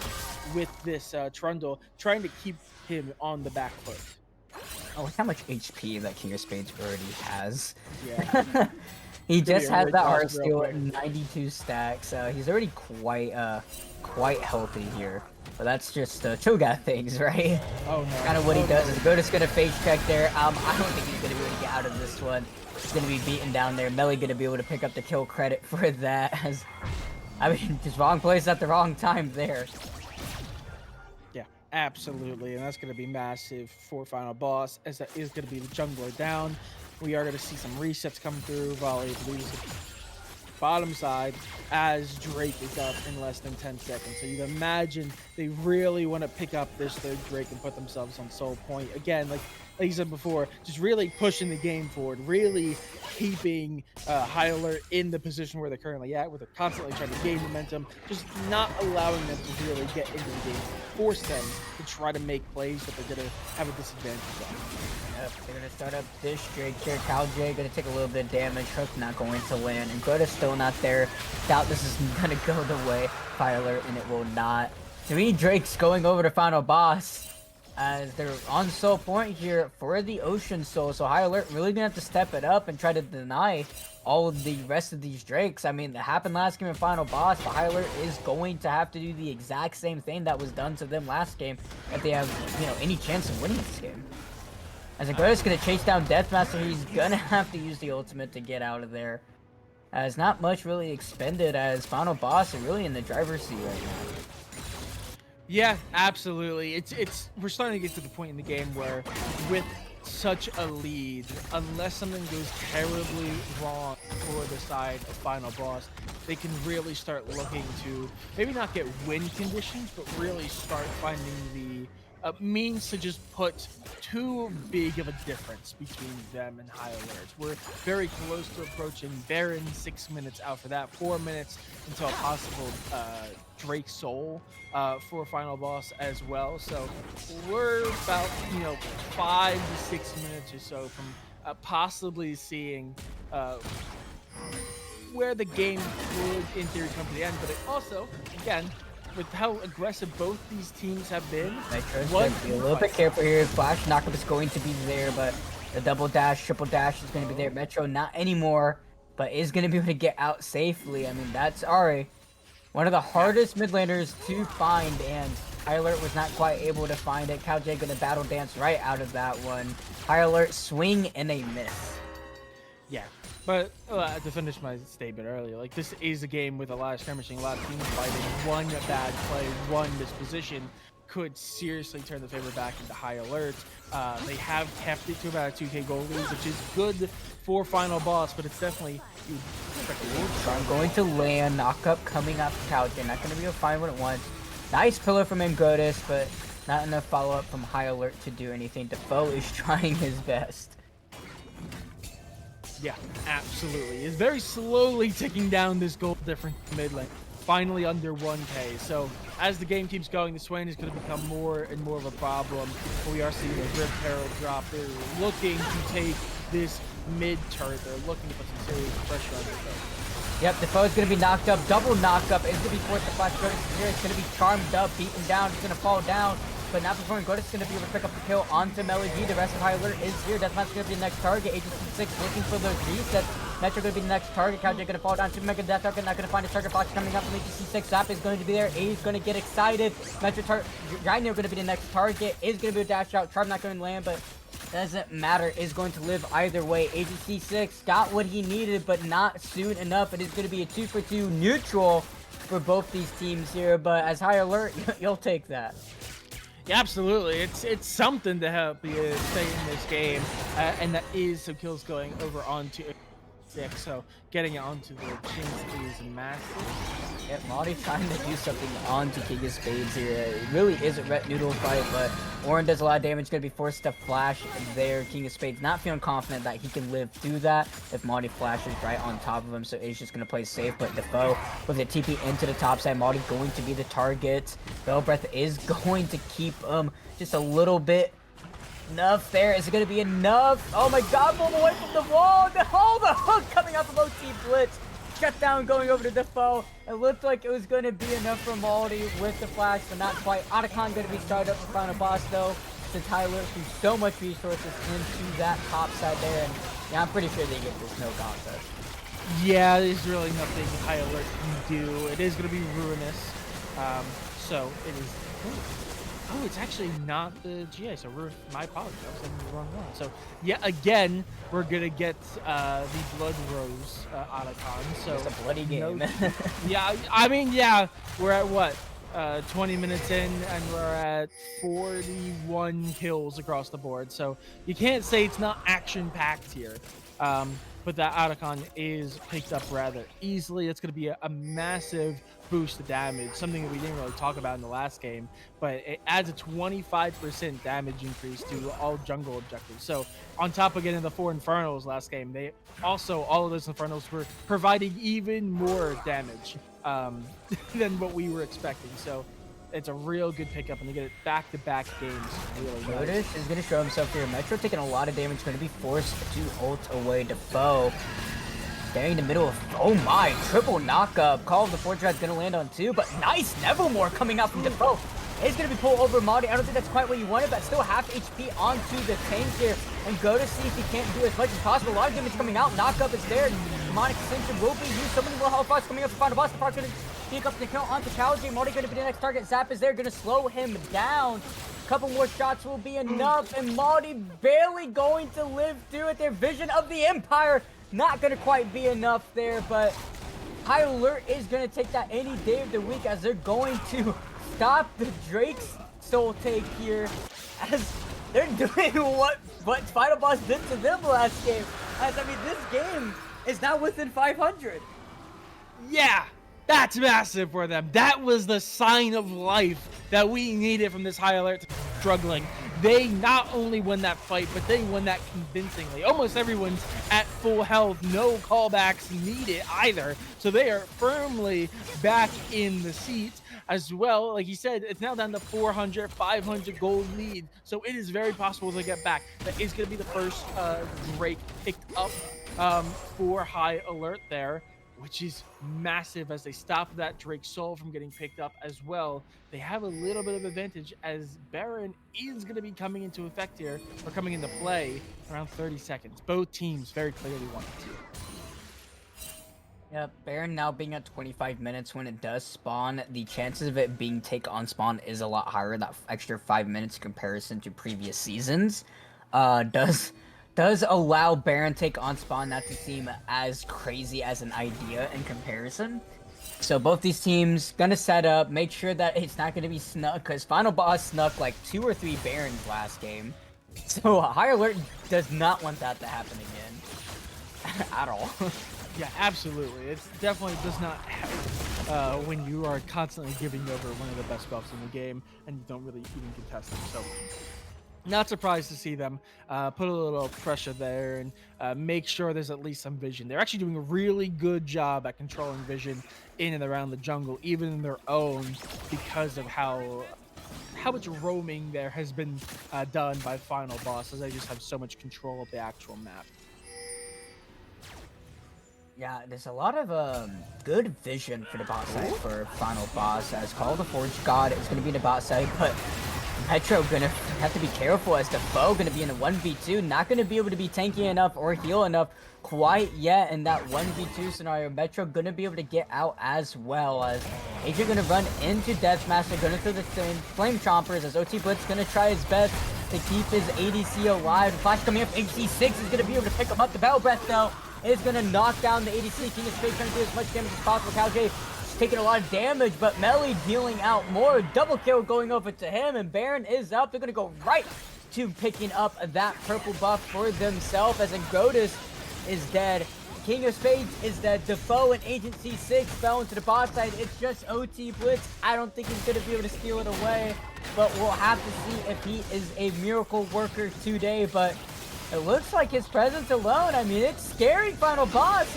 Speaker 2: with this Trundle, trying to keep him on the back foot.
Speaker 1: Oh, look how much HP that King of Spades already has.
Speaker 2: Yeah.
Speaker 1: He just has that heart steal at 92 stacks, so he's already quite healthy here. But that's just Cho'Gath things, right?
Speaker 2: Oh no.
Speaker 1: Kind of what he does is Grotus gonna face check there. I don't think he's gonna be able to get out of this one. He's gonna be beaten down there. Melly gonna be able to pick up the kill credit for that. As I mean, just wrong place at the wrong time there.
Speaker 2: Yeah, absolutely, and that's gonna be massive for Final Boss, as that is gonna be the jungler down. We are gonna see some resets come through. Volley leaves bottom side as Drake is up in less than 10 seconds. So you'd imagine they really want to pick up this third Drake and put themselves on soul point. Again, like you said before, just really pushing the game forward, really keeping High Alert in the position where they're currently at, where they're constantly trying to gain momentum, just not allowing them to really get into the game, force them to try to make plays that they're going to have a disadvantage on.
Speaker 1: Yep, they're gonna start up this Drake here. J gonna take a little bit of damage. Hook not going to land, and Grota's still not there. Doubt this is gonna go the way High Alert, and it will not. 3 Drakes going over to Final Boss as they're on soul point here for the Ocean Soul. So High Alert really gonna have to step it up and try to deny all of the rest of these Drakes. I mean, it happened last game in Final Boss, but High Alert is going to have to do the exact same thing that was done to them last game if they have, you know, any chance of winning this game. As Grotus gonna chase down Deathmaster, he's gonna have to use the ultimate to get out of there. As not much really expended, as Final Boss are really in the driver's seat right now.
Speaker 2: Yeah, absolutely. We're starting to get to the point in the game where with such a lead, unless something goes terribly wrong for the side of Final Boss, they can really start looking to maybe not get win conditions, but really start finding the means to just put too big of a difference between them and High Alert. We're very close to approaching Baron, 6 minutes out for that, 4 minutes until a possible Drake Soul for Final Boss as well. So we're about 5 to 6 minutes or so from possibly seeing where the game would in theory come to the end. But it also, again, with how aggressive both these teams have been,
Speaker 1: Nitro's gonna be a little bit careful here. Flash knockup is going to be there, but the double dash, triple dash is going to be there. Metro not anymore, but is going to be able to get out safely. I mean, that's Ari, one of the hardest mid laners to find, and High Alert was not quite able to find it. J gonna battle dance right out of that one. High Alert swing and a miss.
Speaker 2: Yeah. But to finish my statement earlier, like, this is a game with a lot of skirmishing, a lot of teams fighting. One bad play, one disposition could seriously turn the favor back into High Alert. They have kept it to about a 2K goal lead, which is good for Final Boss, but it's definitely...
Speaker 1: I'm going to land, knockup coming up J, not going to be able to find what it wants. Nice pillar from Grotus, but Not enough follow-up from High Alert to do anything. Defoe is trying his best.
Speaker 2: Yeah, absolutely. It's very slowly ticking down this goal difference in mid lane. Finally under 1K. So as the game keeps going, the Swain is going to become more and more of a problem. We are seeing a Rip Peril drop. They're looking to take this mid turret. They're looking to put some serious pressure on Defoe.
Speaker 1: Yep, Defoe's going to be knocked up. Double knock-up. It's going to be forced to flash. It's going to be charmed up, beaten down. It's going to fall down. But not before Godis going to be able to pick up the kill onto Melody. The rest of High Alert is here. Deathmatch going to be the next target. Agency 6 looking for those resets. Metro going to be the next target. Cowjay going to fall down. Super Mega Death Target not going to find a target box coming up from Agency 6. Zap is going to be there. A is going to get excited. Metro Gyno going to be the next target. Is going to be a dash out. Charm not going to land, but doesn't matter. Is going to live either way. Agency 6 got what he needed, but not soon enough. It is going to be a 2-for-2 neutral for both these teams here. But as High Alert, you'll take that.
Speaker 2: Yeah, absolutely. It's something to help you stay in this game, and that is some kills going over onto 6. So getting it onto the Jinx is massive.
Speaker 1: Yeah, Maudie trying to do something onto King of Spades here. It really is a ret noodle fight, but Orin does a lot of damage. Going to be forced to flash there. King of Spades not feeling confident that he can live through that if Maudie flashes right on top of him, so he's just going to play safe. But Defoe with the TP into the top side. Maudie going to be the target. Bell Breath is going to keep him just a little bit. Enough there. Is it going to be enough? Oh my god, move away from the wall. The hook coming up from OT Blitz. Shut down going over to Defoe. It looked like it was going to be enough for Maldi with the flash, but not quite. Otacon going to be started up for Final Boss though, since Tyler threw so much resources into that top side there. And yeah, I'm pretty sure they get this no contest.
Speaker 2: Yeah, there's really nothing High Alert can do. It is going to be ruinous. So it is. Oh, it's actually not the GA, so my apologies. I was saying the wrong one. So, yeah, again, we're going to get the Blood Rose Otacon. So
Speaker 1: it's a bloody game.
Speaker 2: Yeah, I mean, yeah, we're at what? 20 minutes in, and we're at 41 kills across the board. So you can't say it's not action-packed here. But that Otacon is picked up rather easily. It's going to be a massive boost to damage, something that we didn't really talk about in the last game, but it adds a 25% damage increase to all jungle objectives. So on top of getting the 4 Infernals last game, they also, all of those Infernals were providing even more damage than what we were expecting. So it's a real good pickup, and they get it back-to-back games. Really
Speaker 1: nice. Is going to show himself here. Metro taking a lot of damage, going to be forced to ult away Defoe. Staying in the middle of, oh my, triple knockup. Call of the Fortress going to land on 2, but nice Nevermore coming out from Defoe. It's going to be pulled over Maudie. I don't think that's quite what you wanted, but still half HP onto the tank here. And go to see if he can't do as much as possible. A lot of damage coming out. Knockup is there. Demonic Ascension will be used. So many more health bars coming up for Final Boss. The park going to sneak up the kill onto Cowjay. Maudie going to be the next target. Zap is there, going to slow him down. Couple more shots will be enough, and Maudie barely going to live through it. Their vision of the Empire not going to quite be enough there, but High Alert is going to take that any day of the week, as they're going to stop the Drake's soul take here, as they're doing what Final Boss did to them last game. As I mean, this game is now within 500.
Speaker 2: Yeah, that's massive for them. That was the sign of life that we needed from this High Alert struggling. They not only won that fight, but they won that convincingly. Almost everyone's at full health, no callbacks needed either. So they are firmly back in the seat as well. Like you said, it's now down to 400, 500 gold lead. So it is very possible to get back. That is going to be the first Drake picked up for High Alert there, which is massive as they stop that Drake soul from getting picked up as well. They have a little bit of advantage as Baron is going to be coming into effect here, or coming into play around 30 seconds. Both teams very clearly want it to.
Speaker 1: Yeah, Baron now being at 25 minutes when it does spawn, the chances of it being take on spawn is a lot higher. That extra 5 minutes in comparison to previous seasons does allow Baron take on spawn not to seem as crazy as an idea in comparison. So both these teams gonna set up, make sure that it's not gonna be snuck, because Final Boss snuck like 2 or 3 Barons last game. So High Alert does not want that to happen again at all.
Speaker 2: Yeah, absolutely. It definitely does not when you are constantly giving over one of the best buffs in the game and you don't really even contest them. So not surprised to see them put a little pressure there and make sure there's at least some vision. They're actually doing a really good job at controlling vision in and around the jungle, even in their own, because of how much roaming there has been done by Final Boss, as they just have so much control of the actual map.
Speaker 1: Yeah, there's a lot of good vision for the bot side for Final Boss, as Call of the Forge God is going to be in the bot side, but Metro gonna have to be careful as Defoe gonna be in a 1v2, not gonna be able to be tanky enough or heal enough quite yet in that 1v2 scenario. Metro gonna be able to get out as well, as AJ gonna run into Deathmaster, gonna throw the same Flame Chompers, as OT Blitz gonna try his best to keep his ADC alive. Flash coming up, HC6 is gonna be able to pick him up. The Battle Breath though is gonna knock down the ADC. King of Spades trying to do as much damage as possible. CalJ taking a lot of damage, but Melly dealing out more. Double kill going over to him, and Baron is up. They're gonna go right to picking up that purple buff for themselves, as Ingrotus is dead. King of Spades is dead. Defoe and Agency 6 fell into the bot side. It's just OT Blitz. I don't think he's gonna be able to steal it away, but we'll have to see if he is a miracle worker today. But it looks like his presence alone, I mean, it's scary. Final Boss,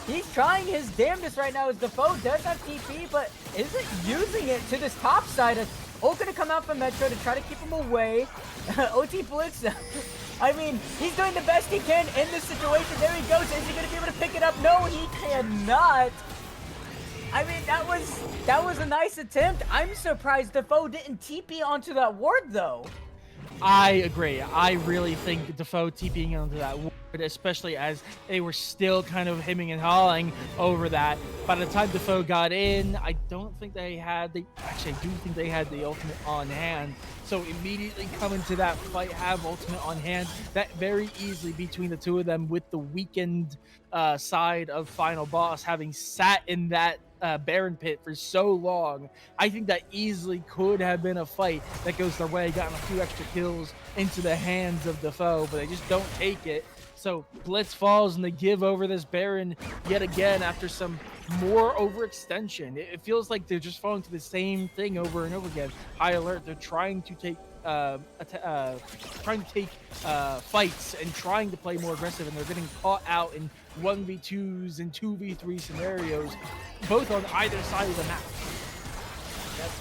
Speaker 1: he's trying his damnedest right now, as Defoe does have TP, but isn't using it to this top side. Ult gonna come out from Metro to try to keep him away. OT Blitz, I mean, he's doing the best he can in this situation. There he goes. Is he gonna be able to pick it up? No, he cannot. I mean, that was a nice attempt. I'm surprised Defoe didn't TP onto that ward, though.
Speaker 2: I agree. I really think Defoe TPing onto that ward, especially as they were still kind of hemming and hawing over that. By the time Defoe got in, I don't think they had actually, I do think they had the ultimate on hand. So immediately come into that fight, have ultimate on hand. That very easily between the two of them, with the weakened side of Final Boss having sat in that Baron pit for so long, I think that easily could have been a fight that goes their way, gotten a few extra kills into the hands of Defoe, but they just don't take it. So Blitz falls and they give over this Baron yet again after some more overextension. It feels like they're just falling to the same thing over and over again. High alert, they're trying to take fights and trying to play more aggressive, and they're getting caught out in 1v2s and 2v3 scenarios, both on either side of the map.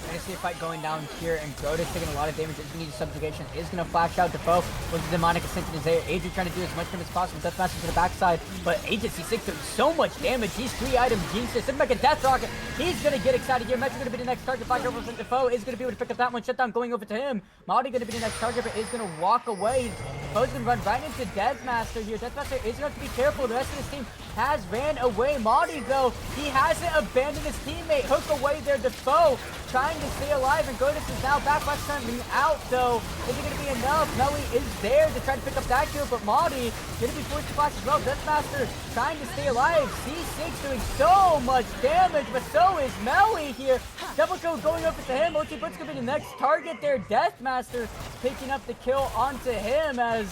Speaker 1: We're going to see a fight going down here, and Grotus taking a lot of damage. Needs subjugation, is going to flash out Defoe with the demonic ascension is there. Adrian trying to do as much damage as possible. Deathmaster to the backside, but Agency 6 doing so much damage. He's 3-item genius, sitting back a Death Rocket. He's going to get excited here. Metro's going to be the next target. Flash over from Defoe is going to be able to pick up that one. Shutdown going over to him. Maudie going to be the next target, but is going to walk away. Defoe's going to run right into Deathmaster here. Deathmaster is going to have to be careful. The rest of his team has ran away. Maudie, though, he hasn't abandoned his teammate. Hook away there, Defoe trying to stay alive, and Grotus is now back. Flash coming out, though. Is it going to be enough? Melly is there to try to pick up that kill, but Maudie going to be forced to flash as well. Deathmaster trying to stay alive. C6 doing so much damage, but so is Melly here. Double kill going over to him. OT Blitz going to be the next target there. Deathmaster picking up the kill onto him, as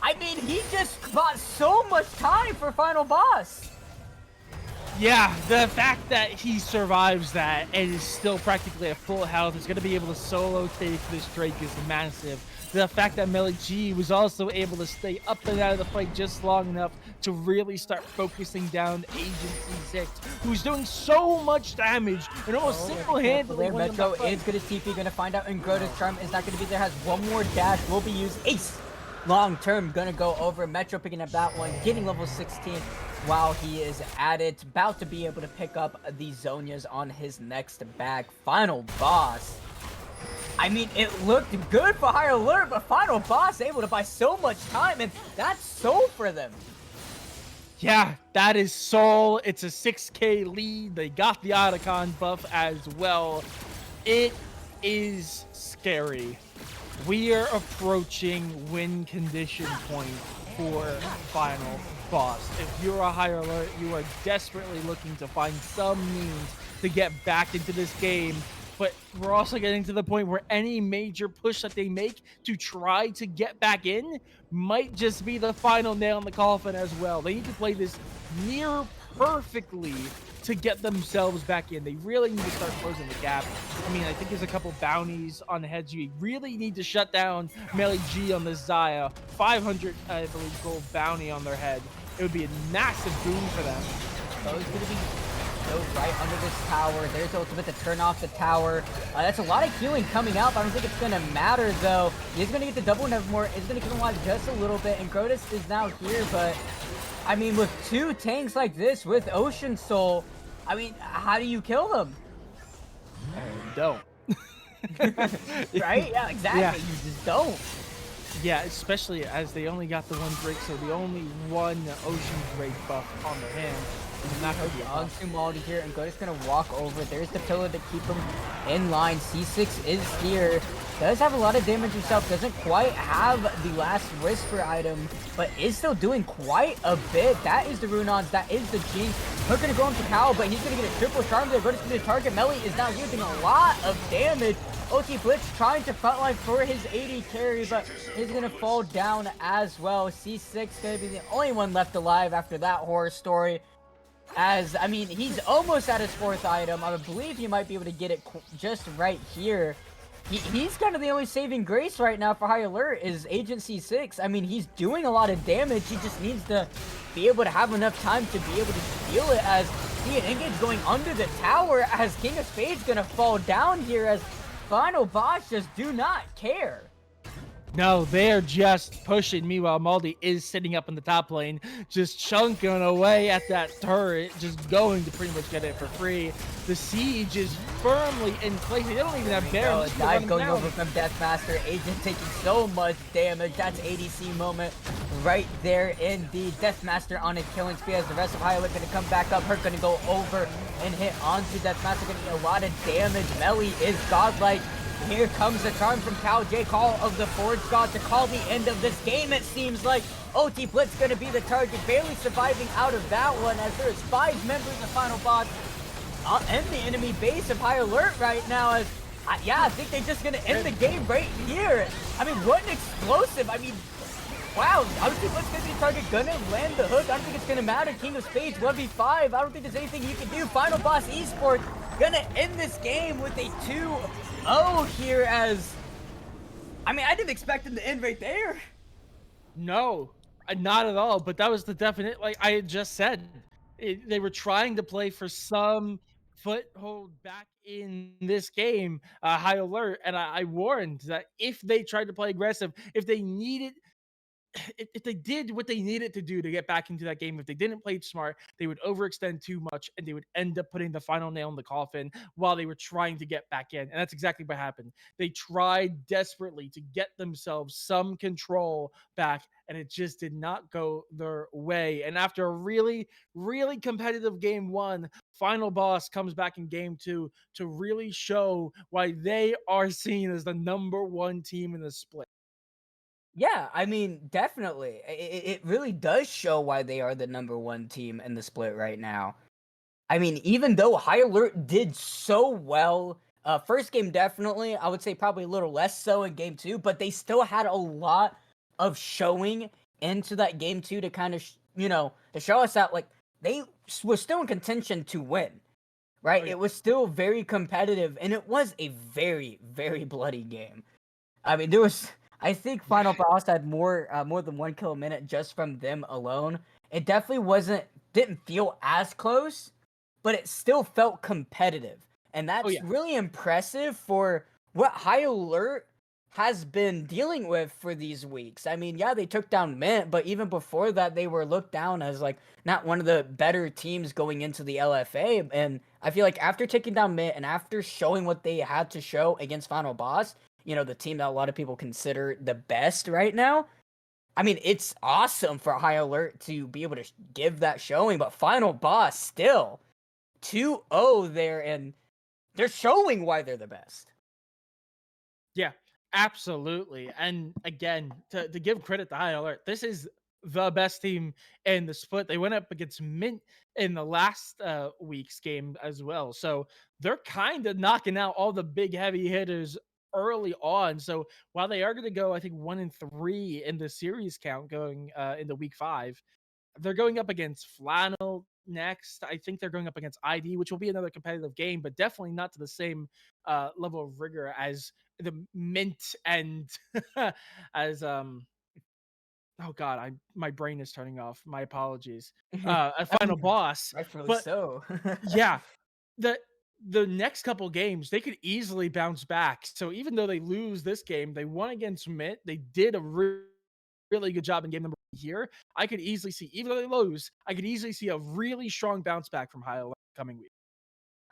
Speaker 1: I mean, he just bought so much time for Final Boss.
Speaker 2: Yeah, the fact that he survives that and is still practically at full health, is going to be able to solo take this Drake is massive. The fact that Melly G was also able to stay up and out of the fight just long enough to really start focusing down Agency 6, who's doing so much damage and almost single-handedly.
Speaker 1: Metro is going to TP, going to find out, and Grotus Charm is not going to be there, has one more dash, will be used. Ace! Long term, gonna go over. Metro picking up that one, getting level 16 while he is at it. About to be able to pick up the Zonias on his next bag. Final Boss. I mean, it looked good for High Alert, but Final Boss able to buy so much time, and that's soul for them.
Speaker 2: Yeah, that is soul. It's a 6k lead. They got the Otacon buff as well. It is scary. We are approaching win condition point for Final Boss. If you're a High Alert, you are desperately looking to find some means to get back into this game but we're also getting to the point where any major push that they make to try to get back in might just be the final nail in the coffin as well. They need to play this near perfectly to get themselves back in. They really need to start closing the gap. I mean, I think there's a couple bounties on the heads. You really need to shut down Melee G on the Zaya. 500, I believe, gold bounty on their head. It would be a massive boon for them.
Speaker 1: So he's going to be goes right under this tower. There's ultimate to turn off the tower. That's a lot of healing coming up. I don't think it's going to matter, though. He's going to get the double Nevermore. It's going to keep him alive just a little bit. And Grotus is now here, but I mean, with two tanks like this, with Ocean Soul, I mean, how do you kill them?
Speaker 2: Don't.
Speaker 1: Right? Yeah, exactly.
Speaker 2: Yeah.
Speaker 1: You just don't.
Speaker 2: Yeah, especially as they only got the one Drake, so the only one Ocean Drake buff on their hand.
Speaker 1: He's not going to be on Sumaldi here, and Goda's going to walk over. There's the pillar to keep him in line. C6 is here. Does have a lot of damage himself. Doesn't quite have the last Whisper item, but is still doing quite a bit. That is the Runons. That is the Jinx. We're going to go into Cow, but he's going to get a triple charm there. Goda's going to target. Melee is now using a lot of damage. OT Blitz trying to frontline for his AD carry, but he's going to fall down as well. C6 going to be the only one left alive after that horror story. As, I mean, he's almost at his fourth item. I believe he might be able to get it just right here. He's kind of the only saving grace right now for High Alert is Agent C6. I mean, he's doing a lot of damage. He just needs to be able to have enough time to be able to steal it as he and Engage going under the tower as King of Spades going to fall down here as Final Boss just do not care.
Speaker 2: No, they're just pushing. Meanwhile, Maldi is sitting up in the top lane, just chunking away at that turret, just going to pretty much get it for free. The siege is firmly in place. They don't even have barrels.
Speaker 1: Dive going over from Deathmaster. Agent taking so much damage. That's ADC moment right there in the Deathmaster on a killing spree as the rest of Hylic going to come back up. Her going to go over and hit onto Deathmaster. Going to get a lot of damage. Melee is godlike. Here comes the charm from Cal J, call of the Forge God to call the end of this game. It seems like OT Blitz going to be the target, barely surviving out of that one as there's 5 members of Final Boss in the enemy base of High Alert right now. As yeah, I think they're just going to end the game right here. I mean, what an explosive. I mean, wow, OT Blitz going to be the target, going to land the hook. I don't think it's going to matter. King of Spades 1v5. I don't think there's anything you can do. Final Boss Esports going to end this game with a 2-0 here as, I mean, I didn't expect him to end right there.
Speaker 2: No, not at all. But that was the definite, like I had just said, they were trying to play for some foothold back in this game, High Alert. And I warned that if they tried to play aggressive, if they needed, if they did what they needed to do to get back into that game, if they didn't play smart, they would overextend too much and they would end up putting the final nail in the coffin while they were trying to get back in. And that's exactly what happened. They tried desperately to get themselves some control back, and it just did not go their way. And after a really, really competitive game 1, Final Boss comes back in game 2 to really show why they are seen as the #1 team in the split.
Speaker 1: Yeah, I mean, definitely. It really does show why they are the #1 team in the split right now. I mean, even though High Alert did so well, first game definitely, I would say probably a little less so in game 2, but they still had a lot of showing into that game 2 to kind of, to show us that, like, they were still in contention to win, right?
Speaker 2: Oh, yeah.
Speaker 1: It was still very competitive, and it was a very, very bloody game. I mean, I think Final Boss had more than 1 kill a minute just from them alone. It definitely didn't feel as close, but it still felt competitive. And that's
Speaker 2: yeah.
Speaker 1: really impressive for what High Alert has been dealing with for these weeks. I mean, yeah, they took down Mint, but even before that, they were looked down as like not one of the better teams going into the LFA. And I feel like after taking down Mint and after showing what they had to show against Final Boss, the team that a lot of people consider the best right now, I mean, it's awesome for High Alert to be able to give that showing, but Final Boss still 2-0 there, and they're showing why they're the best.
Speaker 2: Yeah, absolutely. And again, to give credit to High Alert, this is the best team in the split. They went up against Mint in the last week's game as well. So they're kind of knocking out all the big heavy hitters early on. So while they are going to go, I think 1-3 in the series count going into week 5, they're going up against Flannel next. I think they're going up against ID, which will be another competitive game, but definitely not to the same level of rigor as the Mint and as oh god, I my brain is turning off. My apologies. A
Speaker 1: I
Speaker 2: final
Speaker 1: mean,
Speaker 2: boss.
Speaker 1: rightfully
Speaker 2: But
Speaker 1: so.
Speaker 2: yeah, the the next couple games they could easily bounce back. So even though they lose this game, they won against Mint. They did a really good job in game number 1 here. I could easily see, even though they lose, I could easily see a really strong bounce back from High Alert coming week.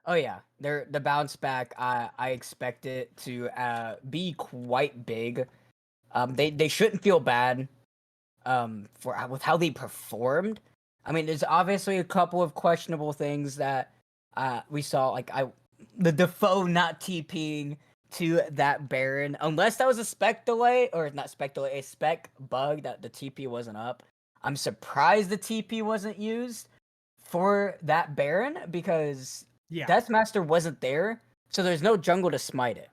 Speaker 1: Oh yeah, the bounce back. I expect it to be quite big. They shouldn't feel bad for with how they performed. I mean, there's obviously a couple of questionable things that we saw, like the Defoe not TPing to that Baron, unless that was a spec delay or not spec delay, a spec bug that the TP wasn't up. I'm surprised the TP wasn't used for that Baron because
Speaker 2: Yeah.
Speaker 1: Deathmaster wasn't there, so there's no jungle to smite it.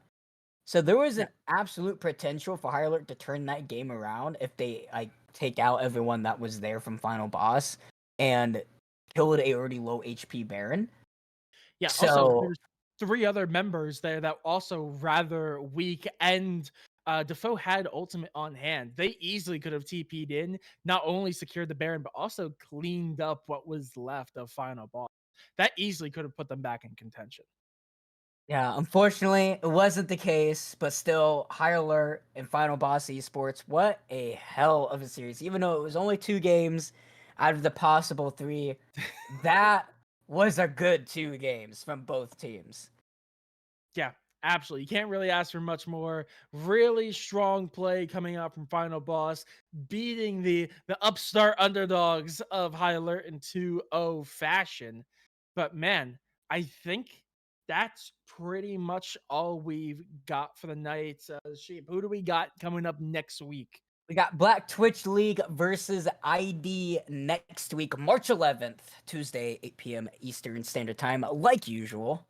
Speaker 1: So there was
Speaker 2: Yeah.
Speaker 1: an absolute potential for High Alert to turn that game around if they like take out everyone that was there from Final Boss and killed a already low HP Baron.
Speaker 2: Yeah, also,
Speaker 1: So
Speaker 2: there's 3 other members there that also rather weak, and, Defoe had ultimate on hand. They easily could have TP'd in, not only secured the Baron, but also cleaned up what was left of Final Boss. That easily could have put them back in contention.
Speaker 1: yeah, unfortunately, it wasn't the case, but still, High Alert and Final Boss Esports, what a hell of a series. Even though it was only 2 games out of the possible 3, that was a good 2 games from both teams.
Speaker 2: Yeah, absolutely. You can't really ask for much more. Really strong play coming out from Final Boss, beating the upstart underdogs of High Alert in 2-0 fashion. But man, I think that's pretty much all we've got for the night. Sheep, who do we got coming up next week?
Speaker 1: We got Black Twitch League versus ID next week, March 11th, Tuesday, 8 p.m. Eastern Standard Time, like usual.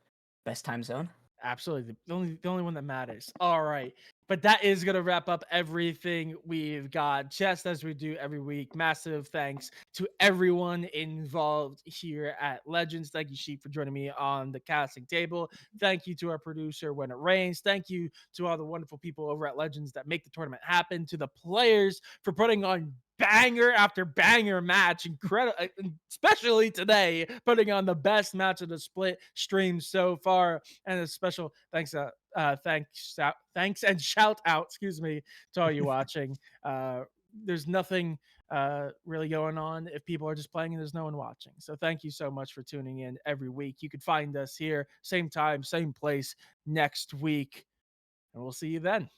Speaker 1: Best time zone.
Speaker 2: Absolutely. The only one that matters. All right. But that is going to wrap up everything we've got, just as we do every week. Massive thanks to everyone involved here at Legends. Thank you, Sheep, for joining me on the casting table. Thank you to our producer, When It Rains. Thank you to all the wonderful people over at Legends that make the tournament happen, to the players for putting on banger after banger match. Incredible, especially today, putting on the best match of the split stream so far. And a special thanks and shout out, excuse me, to all you watching. There's nothing really going on if people are just playing and there's no one watching. So thank you so much for tuning in every week. You can find us here, same time, same place next week, and we'll see you then.